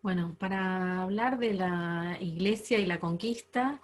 Bueno, para hablar de la Iglesia y la conquista,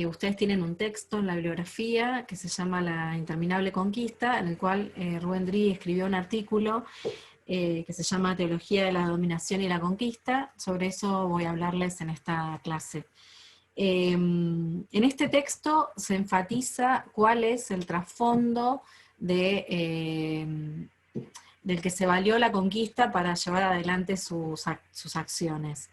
ustedes tienen un texto en la bibliografía que se llama La interminable conquista, en el cual Rubén Drí escribió un artículo que se llama Teología de la dominación y la conquista. Sobre eso voy a hablarles en esta clase. En este texto se enfatiza cuál es el trasfondo del que se valió la conquista para llevar adelante sus acciones.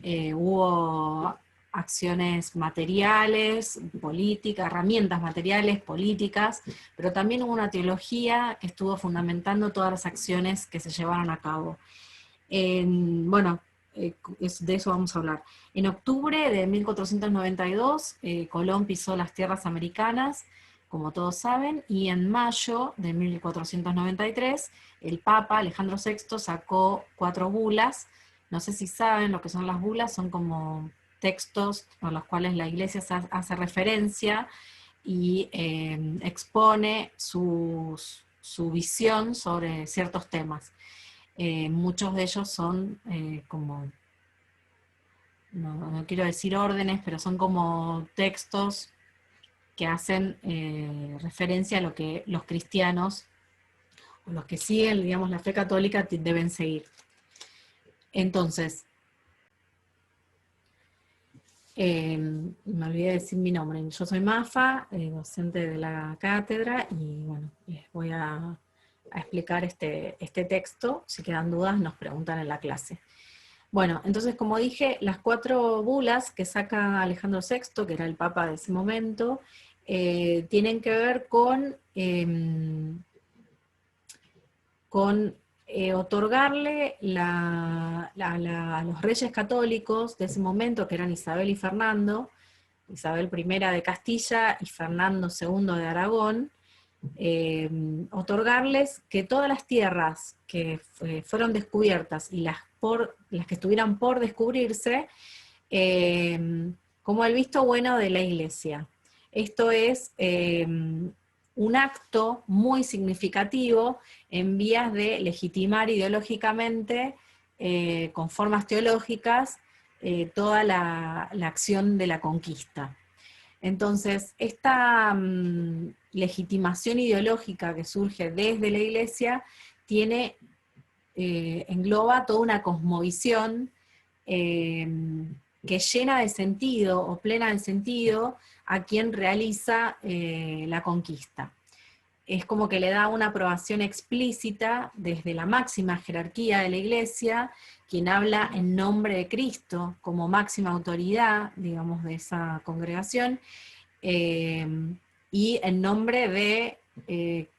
Hubo acciones materiales, políticas, herramientas materiales, políticas, pero también hubo una teología que estuvo fundamentando todas las acciones que se llevaron a cabo. Bueno, de eso vamos a hablar. En octubre de 1492, Colón pisó las tierras americanas, como todos saben, y en mayo de 1493, el Papa Alejandro VI sacó 4 bulas. No sé si saben lo que son las bulas, son como textos a los cuales la Iglesia hace referencia y expone su visión sobre ciertos temas. Muchos de ellos son como, no quiero decir órdenes, pero son como textos que hacen referencia a lo que los cristianos, o los que siguen, digamos, la fe católica, deben seguir. Entonces, me olvidé de decir mi nombre. Yo soy Mafa, docente de la cátedra, y bueno, les voy a explicar este texto. Si quedan dudas, nos preguntan en la clase. Bueno, entonces, como dije, las 4 bulas que saca Alejandro VI, que era el papa de ese momento, tienen que ver con otorgarle a los reyes católicos de ese momento, que eran Isabel y Fernando, Isabel I de Castilla y Fernando II de Aragón, otorgarles que todas las tierras que fueron descubiertas y las que estuvieran por descubrirse, como el visto bueno de la Iglesia. Esto es un acto muy significativo en vías de legitimar ideológicamente, con formas teológicas, toda la acción de la conquista. Entonces, esta legitimación ideológica que surge desde la Iglesia engloba toda una cosmovisión que llena de sentido o plena de sentido a quien realiza la conquista. Es como que le da una aprobación explícita desde la máxima jerarquía de la Iglesia, quien habla en nombre de Cristo como máxima autoridad, digamos, de esa congregación, y en nombre de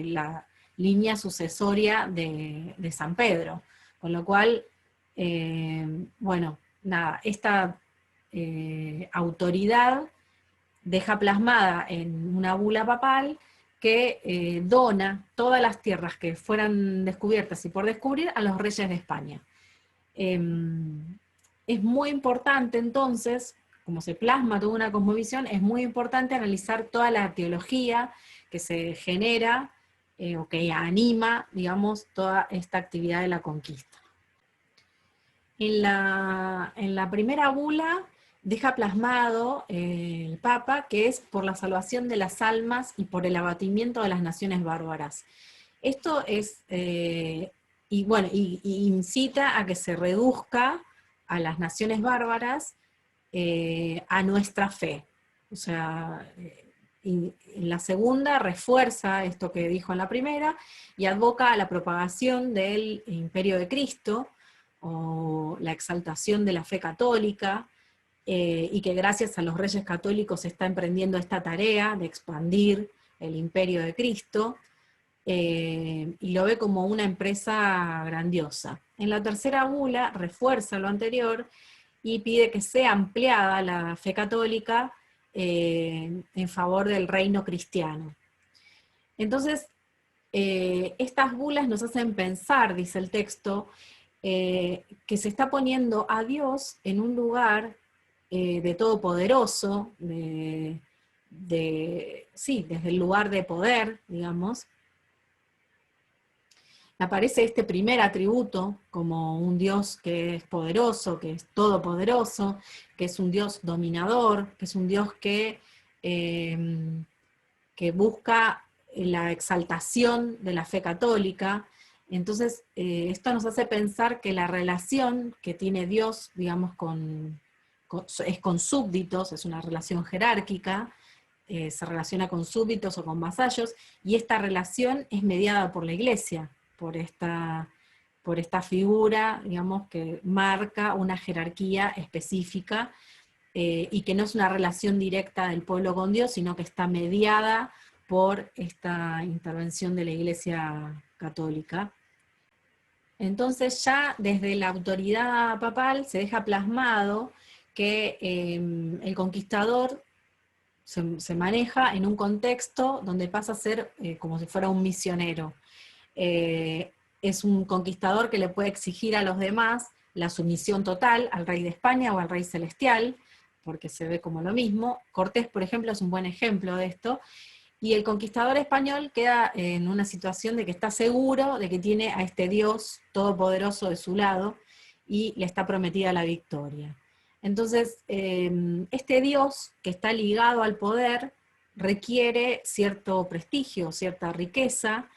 la línea sucesoria de San Pedro. Con lo cual, bueno, nada, esta autoridad deja plasmada en una bula papal que dona todas las tierras que fueran descubiertas y por descubrir a los reyes de España. Es muy importante entonces, como se plasma toda una cosmovisión, es muy importante analizar toda la teología que se genera o que anima, digamos, toda esta actividad de la conquista. En la primera bula deja plasmado el Papa que es por la salvación de las almas y por el abatimiento de las naciones bárbaras. Esto es, y bueno, y incita a que se reduzca a las naciones bárbaras a nuestra fe. O sea, en la segunda refuerza esto que dijo en la primera y advoca a la propagación del imperio de Cristo, o la exaltación de la fe católica, y que gracias a los reyes católicos se está emprendiendo esta tarea de expandir el imperio de Cristo, y lo ve como una empresa grandiosa. En la tercera bula refuerza lo anterior y pide que sea ampliada la fe católica en favor del reino cristiano. Entonces, estas bulas nos hacen pensar, dice el texto, que se está poniendo a Dios en un lugar de todopoderoso, sí, desde el lugar de poder, digamos. aparece este primer atributo como un Dios que es poderoso, que es todopoderoso, que es un Dios dominador, que es un Dios eh, que busca la exaltación de la fe católica. Entonces, esto nos hace pensar que la relación que tiene Dios, digamos, es con súbditos, es una relación jerárquica, se relaciona con súbditos o con vasallos, y esta relación es mediada por la Iglesia, por esta figura, digamos, que marca una jerarquía específica, y que no es una relación directa del pueblo con Dios, sino que está mediada por esta intervención de la Iglesia Católica. Entonces ya desde la autoridad papal se deja plasmado que el conquistador se maneja en un contexto donde pasa a ser como si fuera un misionero. Es un conquistador que le puede exigir a los demás la sumisión total al rey de España o al rey celestial, porque se ve como lo mismo. Cortés, por ejemplo, es un buen ejemplo de esto, y el conquistador español queda en una situación de que está seguro de que tiene a este Dios todopoderoso de su lado, y le está prometida la victoria. Entonces, este Dios que está ligado al poder requiere cierto prestigio, cierta riqueza,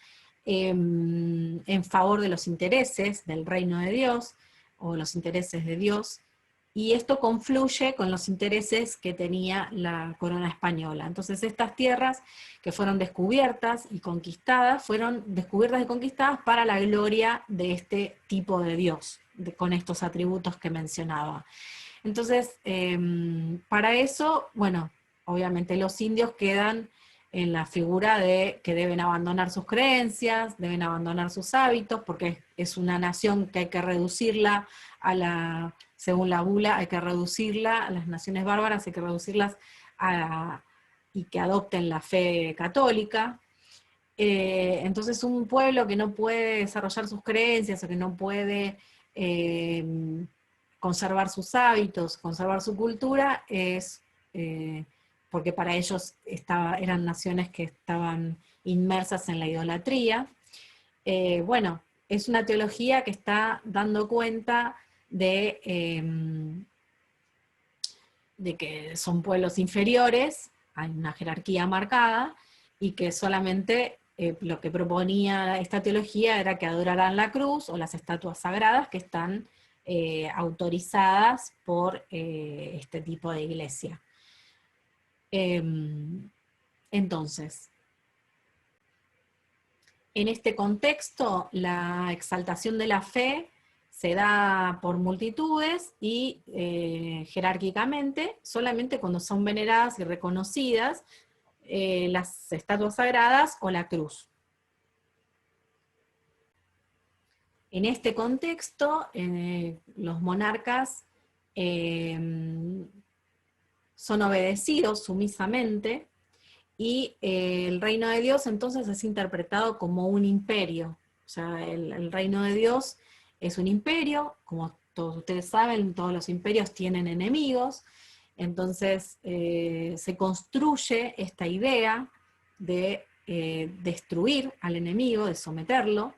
en favor de los intereses del reino de Dios, o los intereses de Dios, y esto confluye con los intereses que tenía la corona española. Entonces estas tierras que fueron descubiertas y conquistadas, fueron descubiertas y conquistadas para la gloria de este tipo de Dios, con estos atributos que mencionaba. Entonces, para eso, bueno, obviamente los indios quedan en la figura de que deben abandonar sus creencias, deben abandonar sus hábitos, porque es una nación que hay que reducirla según la bula, hay que reducirla, a las naciones bárbaras hay que reducirlas y que adopten la fe católica. Entonces un pueblo que no puede desarrollar sus creencias, o que no puede conservar sus hábitos, conservar su cultura, es porque para ellos eran naciones que estaban inmersas en la idolatría. Bueno, es una teología que está dando cuenta de que son pueblos inferiores, hay una jerarquía marcada, y que solamente lo que proponía esta teología era que adoraran la cruz o las estatuas sagradas que están autorizadas por este tipo de iglesia. Entonces, en este contexto, la exaltación de la fe se da por multitudes y jerárquicamente, solamente cuando son veneradas y reconocidas las estatuas sagradas o la cruz. En este contexto, los monarcas son obedecidos sumisamente, y el reino de Dios entonces es interpretado como un imperio. O sea, el reino de Dios es un imperio, como todos ustedes saben, todos los imperios tienen enemigos, entonces se construye esta idea de destruir al enemigo, de someterlo.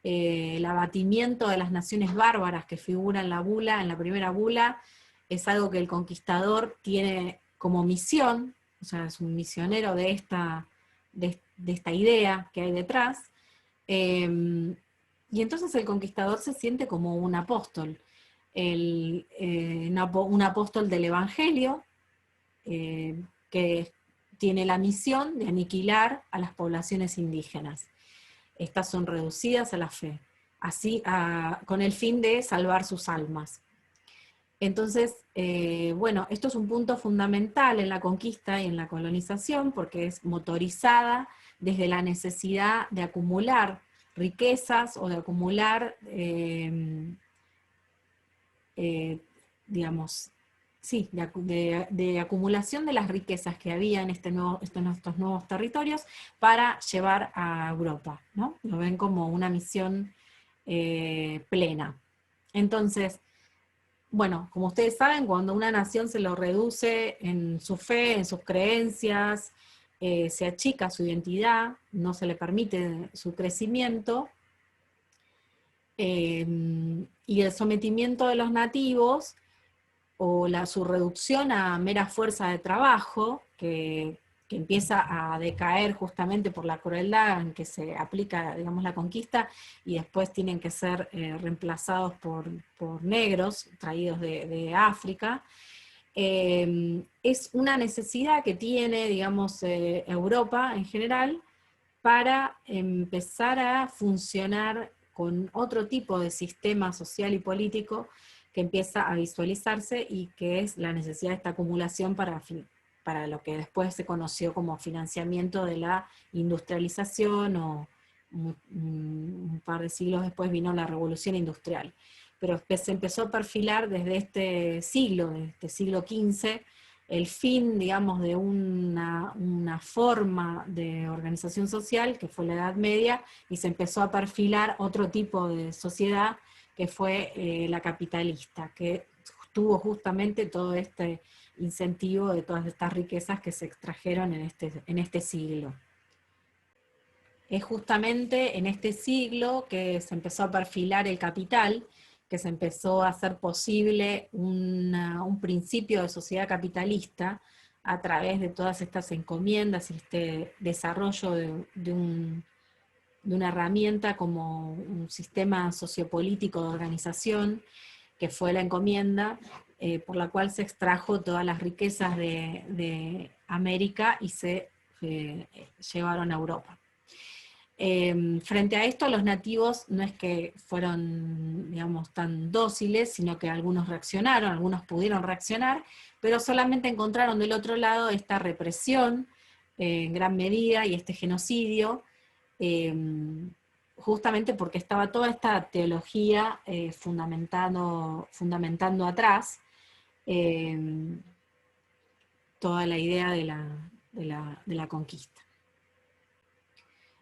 El abatimiento de las naciones bárbaras que figura en la bula, en la primera bula, es algo que el conquistador tiene como misión, o sea, es un misionero de esta idea que hay detrás, y entonces el conquistador se siente como un apóstol, un apóstol del Evangelio, que tiene la misión de aniquilar a las poblaciones indígenas. Estas son reducidas a la fe, así con el fin de salvar sus almas. Entonces, bueno, esto es un punto fundamental en la conquista y en la colonización, porque es motorizada desde la necesidad de acumular riquezas o de acumular, digamos, sí, de acumulación de las riquezas que había en estos nuevos territorios para llevar a Europa, ¿no? Lo ven como una misión plena. Entonces, bueno, como ustedes saben, cuando una nación se lo reduce en su fe, en sus creencias, se achica su identidad, no se le permite su crecimiento, y el sometimiento de los nativos, o su reducción a mera fuerza de trabajo, que empieza a decaer justamente por la crueldad en que se aplica, digamos, la conquista, y después tienen que ser reemplazados por negros traídos de África. Es una necesidad que tiene, digamos, Europa en general, para empezar a funcionar con otro tipo de sistema social y político que empieza a visualizarse, y que es la necesidad de esta acumulación para lo que después se conoció como financiamiento de la industrialización, o un par de siglos después vino la revolución industrial. Pero se empezó a perfilar desde este siglo XV, el fin, digamos, de una forma de organización social, que fue la Edad Media, y se empezó a perfilar otro tipo de sociedad, que fue la capitalista, que tuvo justamente todo este incentivo de todas estas riquezas que se extrajeron en este siglo. Es justamente en este siglo que se empezó a perfilar el capital, que se empezó a hacer posible un principio de sociedad capitalista a través de todas estas encomiendas y este desarrollo de una herramienta como un sistema sociopolítico de organización, que fue la encomienda, por la cual se extrajo todas las riquezas de América y se llevaron a Europa. Frente a esto, los nativos no es que fueron, digamos, tan dóciles, sino que algunos reaccionaron, algunos pudieron reaccionar, pero solamente encontraron del otro lado esta represión en gran medida, y este genocidio, justamente porque estaba toda esta teología fundamentando atrás toda la idea de la conquista.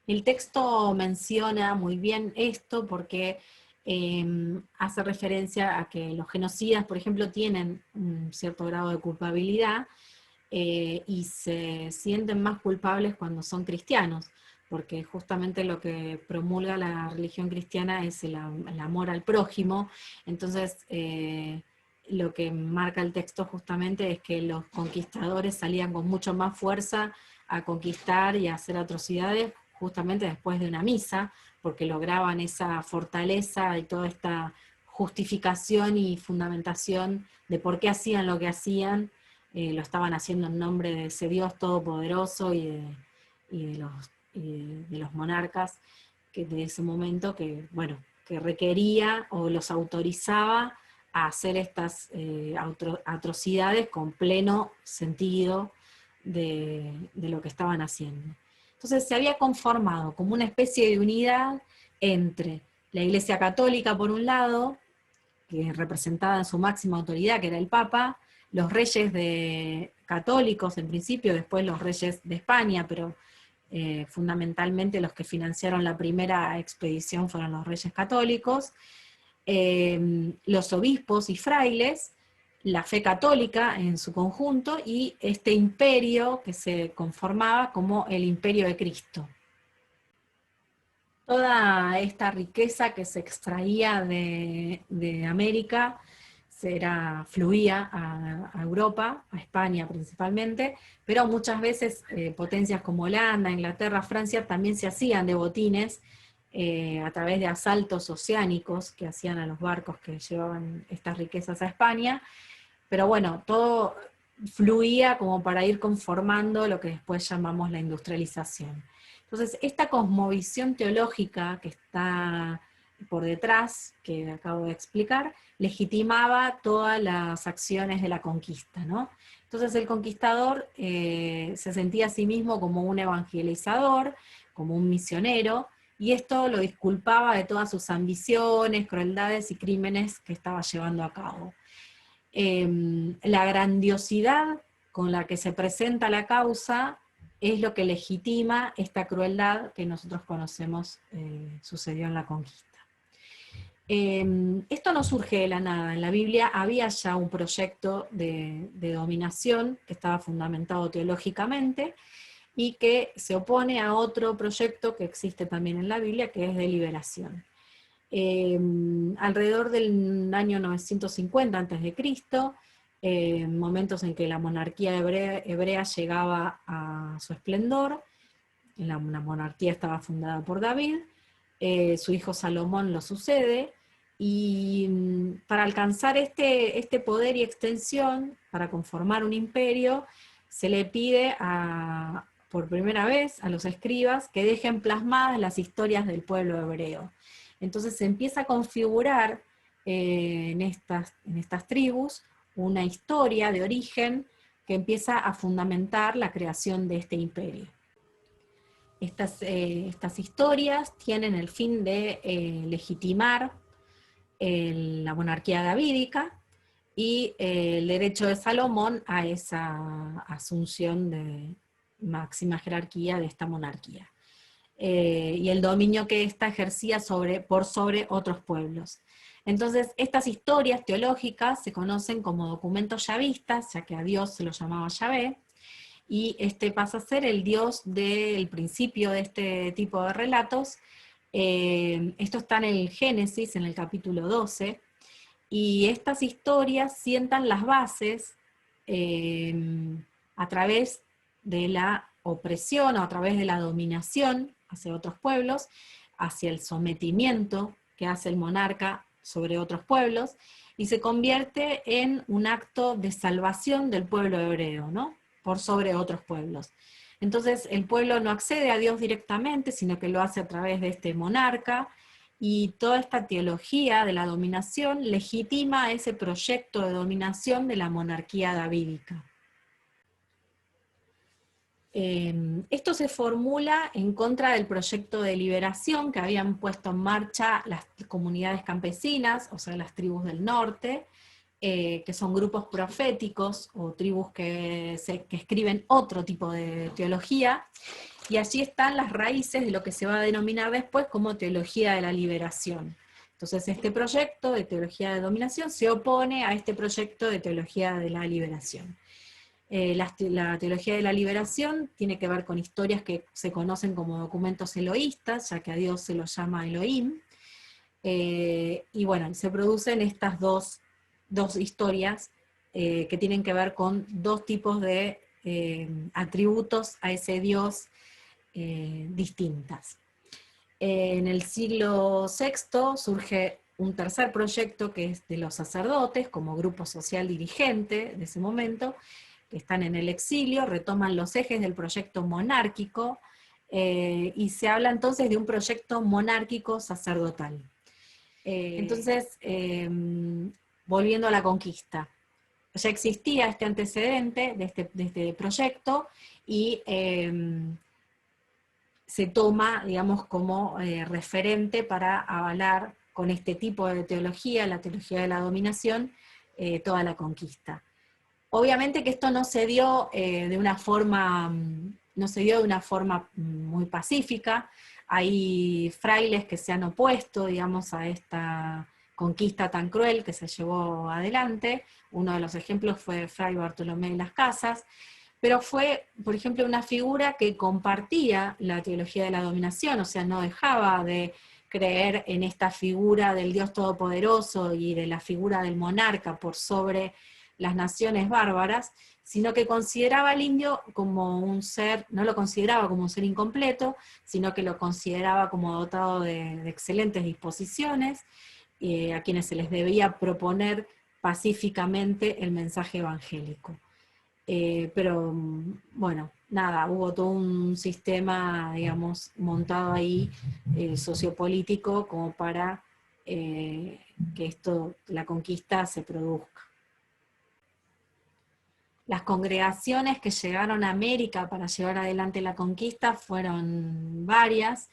El texto menciona muy bien esto porque hace referencia a que los genocidas, por ejemplo, tienen un cierto grado de culpabilidad, y se sienten más culpables cuando son cristianos, porque justamente lo que promulga la religión cristiana es el amor al prójimo. Entonces, lo que marca el texto justamente es que los conquistadores salían con mucho más fuerza a conquistar y a hacer atrocidades justamente después de una misa, porque lograban esa fortaleza y toda esta justificación y fundamentación de por qué hacían lo que hacían. Lo estaban haciendo en nombre de ese Dios todopoderoso y de los monarcas de ese momento, que, bueno, que requería o los autorizaba a hacer estas atrocidades con pleno sentido de lo que estaban haciendo. Entonces se había conformado como una especie de unidad entre la Iglesia Católica, por un lado, que representaba en su máxima autoridad, que era el Papa, los reyes católicos en principio, después los reyes de España, pero fundamentalmente los que financiaron la primera expedición fueron los reyes católicos, los obispos y frailes, la fe católica en su conjunto, y este imperio que se conformaba como el imperio de Cristo. Toda esta riqueza que se extraía de América fluía a Europa, a España principalmente, pero muchas veces potencias como Holanda, Inglaterra, Francia también se hacían de botines a través de asaltos oceánicos que hacían a los barcos que llevaban estas riquezas a España. Pero bueno, todo fluía como para ir conformando lo que después llamamos la industrialización. Entonces, esta cosmovisión teológica que está por detrás, que acabo de explicar, legitimaba todas las acciones de la conquista, ¿no? Entonces el conquistador se sentía a sí mismo como un evangelizador, como un misionero, y esto lo disculpaba de todas sus ambiciones, crueldades y crímenes que estaba llevando a cabo. La grandiosidad con la que se presenta la causa es lo que legitima esta crueldad que nosotros conocemos sucedió en la conquista. Esto no surge de la nada. En la Biblia había ya un proyecto de dominación que estaba fundamentado teológicamente y que se opone a otro proyecto que existe también en la Biblia, que es de liberación. Alrededor del año 950 a.C., momentos en que la monarquía hebrea llegaba a su esplendor, la monarquía estaba fundada por David, su hijo Salomón lo sucede, y para alcanzar este poder y extensión, para conformar un imperio, se le pide por primera vez a los escribas que dejen plasmadas las historias del pueblo hebreo. Entonces se empieza a configurar en estas tribus una historia de origen que empieza a fundamentar la creación de este imperio. Estas historias tienen el fin de legitimar la monarquía davídica y el derecho de Salomón a esa asunción de máxima jerarquía de esta monarquía. Y el dominio que ésta ejercía por sobre otros pueblos. Entonces, estas historias teológicas se conocen como documentos yavistas, ya que a Dios se lo llamaba Yahvé, y este pasa a ser el Dios del principio de este tipo de relatos. Esto está en el Génesis, en el capítulo 12, y estas historias sientan las bases a través de la opresión o a través de la dominación hacia otros pueblos, hacia el sometimiento que hace el monarca sobre otros pueblos, y se convierte en un acto de salvación del pueblo hebreo, ¿no?, por sobre otros pueblos. Entonces el pueblo no accede a Dios directamente, sino que lo hace a través de este monarca, y toda esta teología de la dominación legitima ese proyecto de dominación de la monarquía davídica. Esto se formula en contra del proyecto de liberación que habían puesto en marcha las comunidades campesinas, o sea, las tribus del norte, que son grupos proféticos o tribus que escriben otro tipo de teología, y allí están las raíces de lo que se va a denominar después como teología de la liberación. Entonces este proyecto de teología de dominación se opone a este proyecto de teología de la liberación. La teología de la liberación tiene que ver con historias que se conocen como documentos eloístas, ya que a Dios se lo llama Elohim, y bueno, se producen estas dos historias que tienen que ver con dos tipos de atributos a ese Dios distintas. En el siglo VI surge un tercer proyecto que es de los sacerdotes, como grupo social dirigente de ese momento, que están en el exilio, retoman los ejes del proyecto monárquico, y se habla entonces de un proyecto monárquico sacerdotal. Entonces, volviendo a la conquista, ya existía este antecedente de este proyecto, y se toma, digamos, como referente para avalar con este tipo de teología, la teología de la dominación, toda la conquista. Obviamente que esto no se dio de una forma muy pacífica. Hay frailes que se han opuesto, digamos, a esta conquista tan cruel que se llevó adelante. Uno de los ejemplos fue Fray Bartolomé de las Casas, pero fue, por ejemplo, una figura que compartía la teología de la dominación, o sea, no dejaba de creer en esta figura del Dios Todopoderoso y de la figura del monarca por sobre las naciones bárbaras, sino que consideraba al indio como un ser, no lo consideraba como un ser incompleto, sino que lo consideraba como dotado de excelentes disposiciones, a quienes se les debía proponer pacíficamente el mensaje evangélico. Pero bueno, nada, hubo todo un sistema, digamos, montado ahí, sociopolítico, como para que la conquista se produzca. Las congregaciones que llegaron a América para llevar adelante la conquista fueron varias.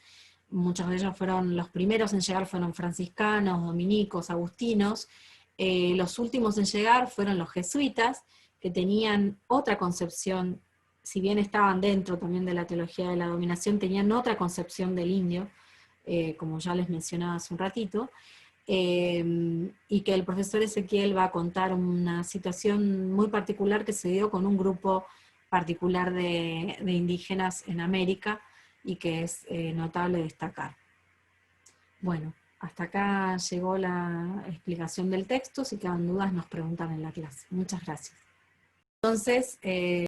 Muchos de ellos fueron, los primeros en llegar fueron franciscanos, dominicos, agustinos. Los últimos en llegar fueron los jesuitas, que tenían otra concepción, si bien estaban dentro también de la teología de la dominación, tenían otra concepción del indio, como ya les mencionaba hace un ratito, y que el profesor Ezequiel va a contar una situación muy particular que se dio con un grupo particular de indígenas en América, y que es notable destacar. Bueno, hasta acá llegó la explicación del texto. Si quedan dudas nos preguntan en la clase. Muchas gracias. Entonces,